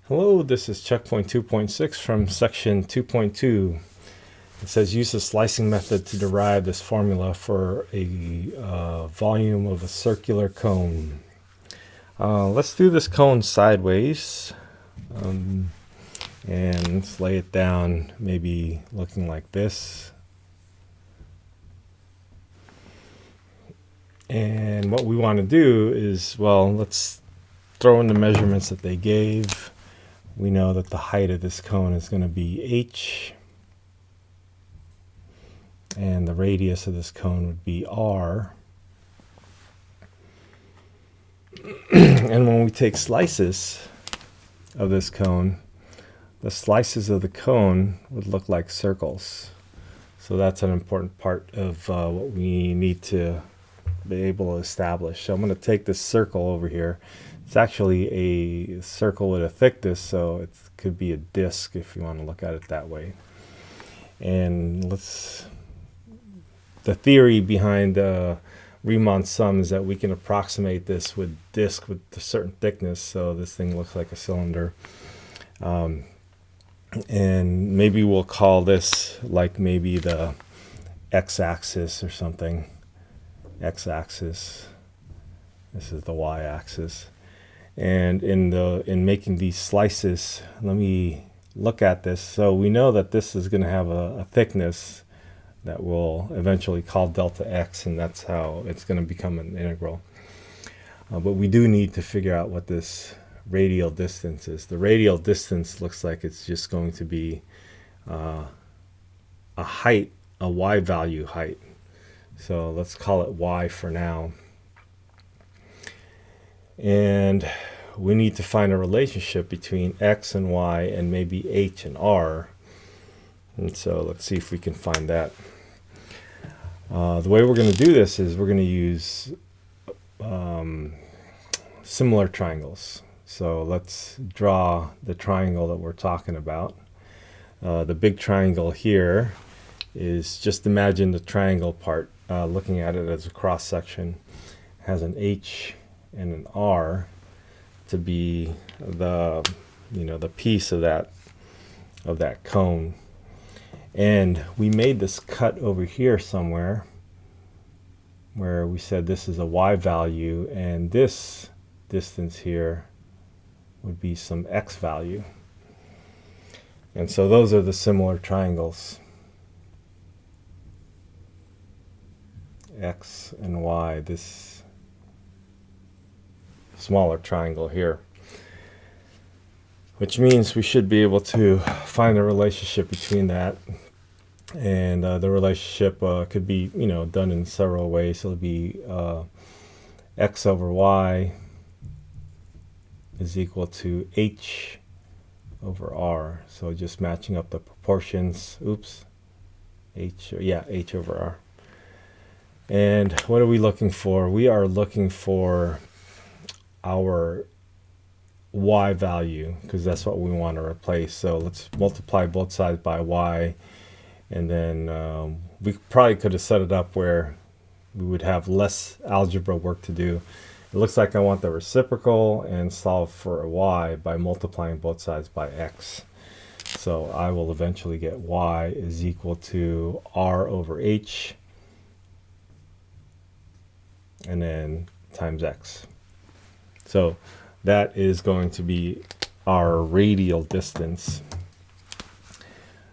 Hello, this is checkpoint 2.6 from section 2.2. It says use the slicing method to derive this formula for a volume of a circular cone. Let's do this cone sideways and let's lay it down, maybe looking like this. And what we want to do is, well, let's throw in the measurements that they gave. We know that the height of this cone is going to be h, and the radius of this cone would be r. And when we take slices of this cone, the slices of the cone would look like circles. So that's an important part of what we need to be able to establish. So I'm going to take this circle over here. It's actually a circle with a thickness, so it could be a disc if you want to look at it that way. And the theory behind Riemann Sum is that we can approximate this with disc with a certain thickness, so this thing looks like a cylinder. And maybe we'll call this like maybe the x-axis or something. X-axis. This is the y-axis. And in making these slices, let me look at this. So we know that this is going to have a thickness that we'll eventually call delta x, and that's how it's going to become an integral. But we do need to figure out what this radial distance is. The radial distance looks like it's just going to be a height, a y value height. So let's call it y for now. And we need to find a relationship between x and y and maybe h and r. And so let's see if we can find that. The way we're going to do this is we're going to use similar triangles. So let's draw the triangle that we're talking about. The big triangle here is, just imagine the triangle part, looking at it as a cross section, has an h and an r to be the piece of that cone. And we made this cut over here somewhere where we said this is a y value, and this distance here would be some x value. And so those are the similar triangles, x and y, this smaller triangle here, which means we should be able to find a relationship between that. And the relationship could be done in several ways. So it'll be x over y is equal to h over r. So just matching up the proportions. Oops, h over r. And what are we looking for? We are looking for our y value, because that's what we want to replace. So let's multiply both sides by y, and then we probably could have set it up where we would have less algebra work to do. It looks like I want the reciprocal and solve for a y by multiplying both sides by x. So I will eventually get y is equal to r over h and then times x. So that is going to be our radial distance.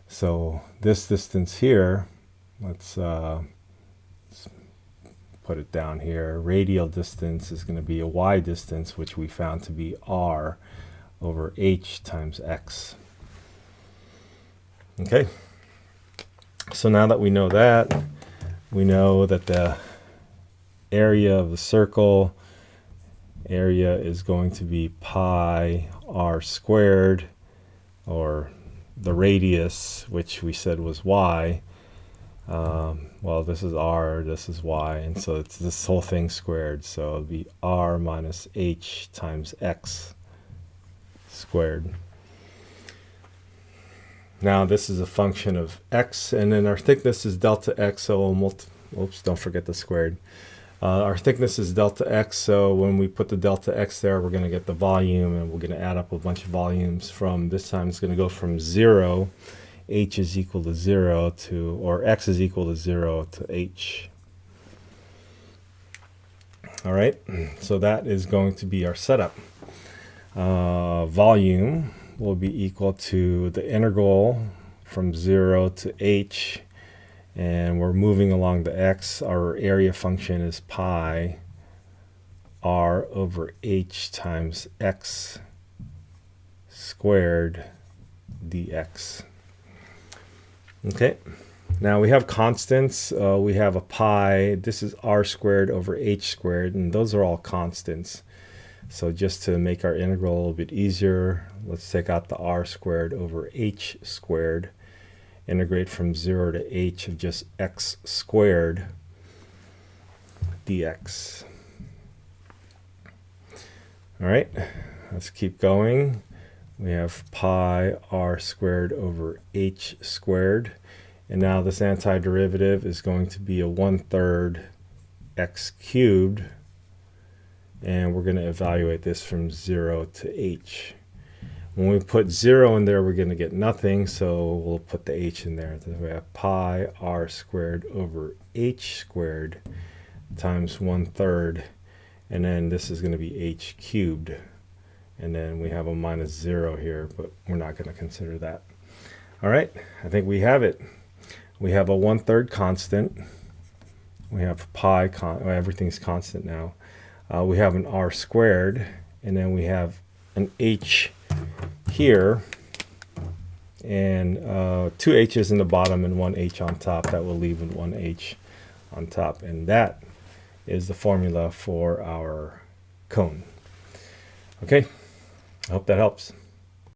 So this distance here, let's put it down here. Radial distance is going to be a y distance, which we found to be r over h times x. Okay. So now that we know that, we know that the area of the circle, area is going to be pi r squared, or the radius, which we said was y. Well, this is r, this is y, and so it's this whole thing squared. So it'll be r minus h times x squared. Now this is a function of x, and then our thickness is delta x, so we'll oops, don't forget the squared. Our thickness is delta x, so when we put the delta x there, we're going to get the volume, and we're going to add up a bunch of volumes from, this time it's going to go from 0, h is equal to 0 to, or x is equal to 0 to h. All right, so that is going to be our setup. Volume will be equal to the integral from 0 to h, and we're moving along the x. Our area function is pi r over h times x squared dx. Okay, now we have constants. We have a pi. This is r squared over h squared, and those are all constants. So just to make our integral a little bit easier, let's take out the r squared over h squared. Integrate from 0 to h of just x squared dx. All right, let's keep going. We have pi r squared over h squared. And now this antiderivative is going to be a 1/3 x cubed. And we're going to evaluate this from 0 to h. When we put 0 in there, we're going to get nothing, so we'll put the h in there. So we have pi r squared over h squared times 1/3, and then this is going to be h cubed. And then we have a minus 0 here, but we're not going to consider that. All right, I think we have it. We have a 1/3 constant. We have pi, everything's constant now. We have an r squared, and then we have an h here, and 2 h's in the bottom and 1 h on top. That will leave with 1 h on top, and that is the formula for our cone. Okay, I hope that helps.